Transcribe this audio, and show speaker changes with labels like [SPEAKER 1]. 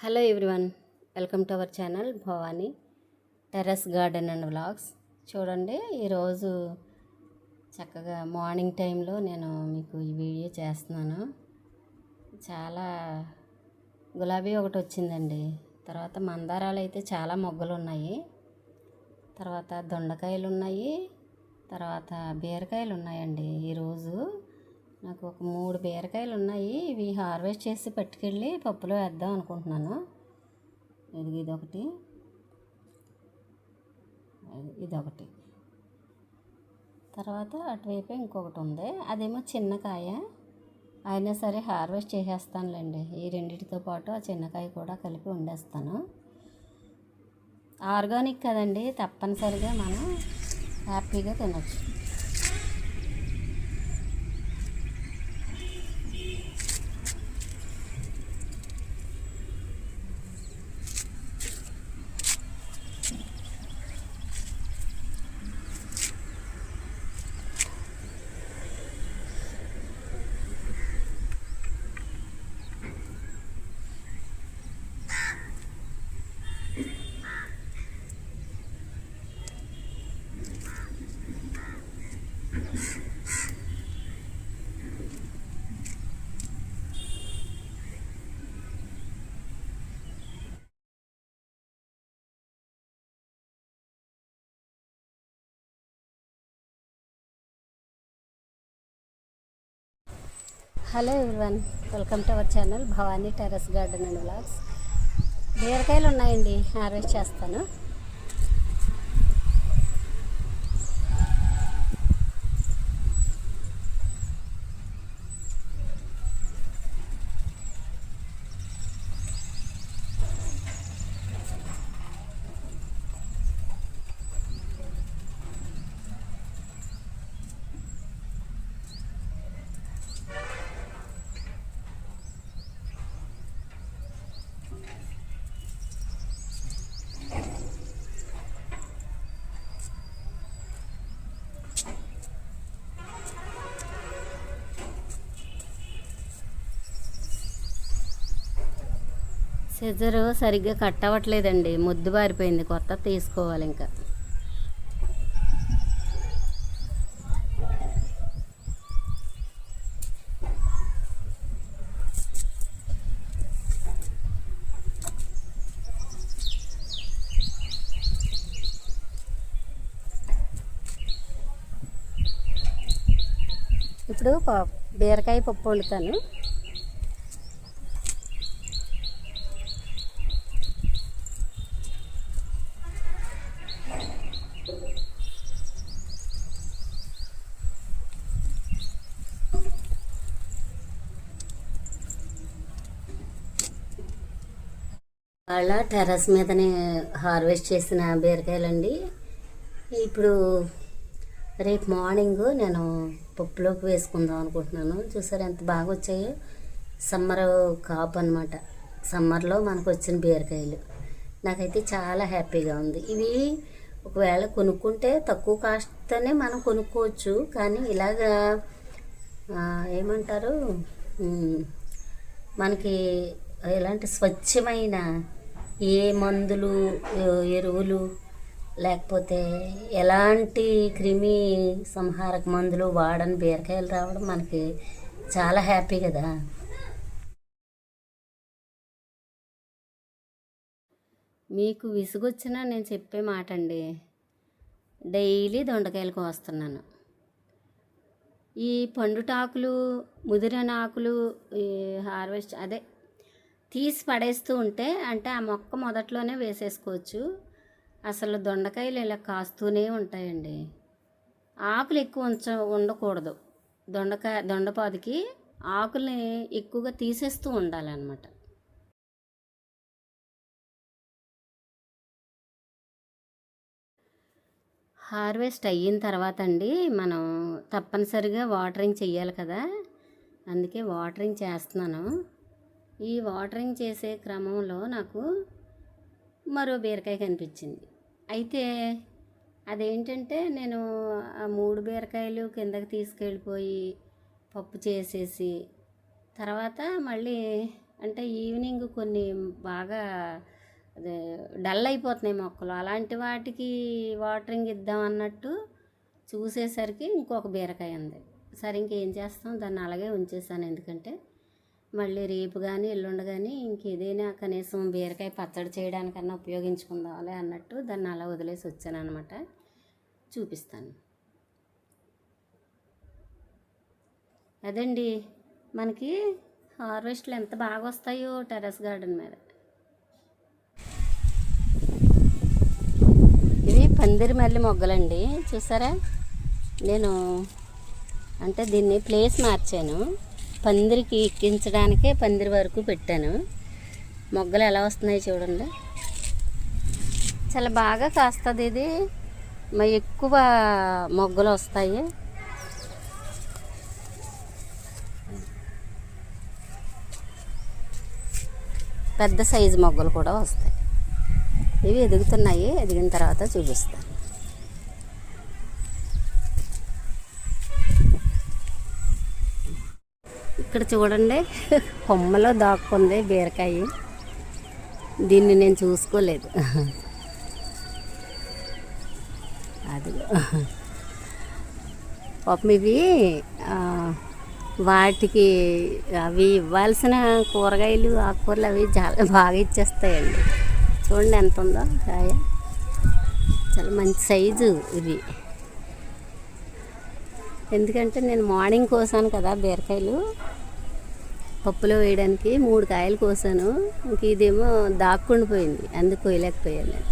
[SPEAKER 1] Hello everyone, welcome to our channel Bhavani terrace garden and vlogs. చూడండి, ఈరోజు చక్కగా morning టైంలో నేను మీకు ఈ వీడియో చేస్తున్నాను. చాలా గులాబీ ఒకటి వచ్చిందండి. తర్వాత మందారాలు అయితే చాలా మొగ్గలు ఉన్నాయి. తర్వాత దొండకాయలు ఉన్నాయి. తర్వాత బీరకాయలు ఉన్నాయండి. ఈరోజు నాకు ఒక 3 బీరకాయలు ఉన్నాయి. ఇవి హార్వెస్ట్ చేసి పట్టుకెళ్ళి పప్పులో వేద్దాం అనుకుంటున్నాను. ఇదొకటి, ఇదొకటి. తర్వాత అటువైపు ఇంకొకటి ఉంది, అదేమో చిన్న కాయ. అయినా సరే హార్వెస్ట్ చేసేస్తానులేండి. ఈ రెండింటితో పాటు ఆ చిన్నకాయ కూడా కలిపి వండేస్తాను. ఆర్గానిక్ కదండి, తప్పనిసరిగా మనం హ్యాపీగా తినచ్చు. Hello everyone, welcome to our channel Bhavani terrace garden and vlogs. బీరకాయలు ఉన్నాయండి, హార్వెస్ట్ చేస్తాను. సిజరు సరిగ్గా కట్ అవ్వట్లేదండి, ముద్దు బారిపోయింది. కొత్త తీసుకోవాలి ఇంకా. ఇప్పుడు బీరకాయ పప్పు వండుతాను. వాళ్ళ టెర్రస్ మీదనే హార్వెస్ట్ చేసిన బీరకాయలండి. ఇప్పుడు రేపు మార్నింగ్ నేను పప్పులోకి వేసుకుందాం అనుకుంటున్నాను. చూసారు ఎంత బాగా వచ్చాయో. సమ్మర్ కాపు అనమాట. సమ్మర్లో మనకు వచ్చిన బీరకాయలు నాకైతే చాలా హ్యాపీగా ఉంది. ఇవి ఒకవేళ కొనుక్కుంటే తక్కువ కాస్ట్తోనే మనం కొనుక్కోవచ్చు, కానీ ఇలాగా ఏమంటారు, మనకి ఎలాంటి స్వచ్ఛమైన ఏ మందులు, ఎరువులు, లేకపోతే ఎలాంటి క్రిమి సంహారక మందులు వాడని బీరకాయలు రావడం మనకి చాలా హ్యాపీ కదా. మీకు విసుగొచ్చినా నేను చెప్పే మాట అండి, డైలీ దొండకాయలు కోస్తున్నాను. ఈ పండుటాకులు, ముదిరిన ఆకులు హార్వెస్ట్ తీసి పడేస్తూ ఉంటే, అంటే ఆ మొక్క మొదట్లోనే వేసేసుకోవచ్చు. అసలు దొండకాయలు ఇలా కాస్తూనే ఉంటాయండి. ఆకులు ఎక్కువ ఉండకూడదు. దొండపాదికి ఆకుల్ని ఎక్కువగా తీసేస్తూ ఉండాలన్నమాట. హార్వెస్ట్ అయిన తర్వాత అండి మనం తప్పనిసరిగా వాటరింగ్ చెయ్యాలి కదా, అందుకే వాటరింగ్ చేస్తున్నాను. ఈ వాటరింగ్ చేసే క్రమంలో నాకు మరో బీరకాయ కనిపించింది. అయితే అదేంటంటే, నేను ఆ 3 బీరకాయలు కిందకి తీసుకెళ్ళిపోయి పప్పు చేసేసి తర్వాత మళ్ళీ అంటే ఈవినింగ్ కొన్ని బాగా అదే డల్ అయిపోతున్నాయి మొక్కలు, అలాంటి వాటికి వాటరింగ్ ఇద్దాం అన్నట్టు చూసేసరికి ఇంకొక బీరకాయ ఉంది. సరే ఇంకేం చేస్తాం, దాన్ని అలాగే ఉంచేసాను. ఎందుకంటే మళ్ళీ రేపు కానీ ఎల్లుండి కానీ ఇంకేదైనా కనీసం బీరకాయ పచ్చడి చేయడానికన్నా ఉపయోగించుకుందాంలే అన్నట్టు దాన్ని అలా వదిలేసి వచ్చాను అనమాట. చూపిస్తాను. అదండి, మనకి హార్వెస్ట్లు ఎంత బాగా వస్తాయో టెర్రస్ గార్డెన్ మీద. ఇవి పందిరి మల్లి మొగ్గలండి, చూసారా? నేను అంటే దీన్ని ప్లేస్ మార్చాను, పందిరికి ఎక్కించడానికే పందిరి వరకు పెట్టాను. మొగ్గలు ఎలా వస్తున్నాయి చూడండి, చాలా బాగా కాస్తుంది ఇది. ఎక్కువ మొగ్గలు వస్తాయి. పెద్ద సైజు మొగ్గలు కూడా వస్తాయి. ఇవి ఎదుగుతున్నాయి, ఎదిగిన తర్వాత చూపిస్తాను. ఇక్కడ చూడండి, కొమ్మలో దాక్కుంది బీరకాయ. దీన్ని నేను చూసుకోలేదు. అది పాపం ఇవి వాటికి అవి ఇవ్వాల్సిన కూరగాయలు ఆకుకూరలు అవి చాలా బాగా ఇచ్చేస్తాయండి. చూడండి ఎంత ఉందో కాయ, చాలా మంచి సైజు ఇవి. ఎందుకంటే నేను మార్నింగ్ కోసాను కదా బీరకాయలు, పప్పులో వేయడానికి 3 కాయలు కోసాను. ఇంక ఇదేమో దాక్కుండిపోయింది, అందుకు కోయలేకపోయాను నేను.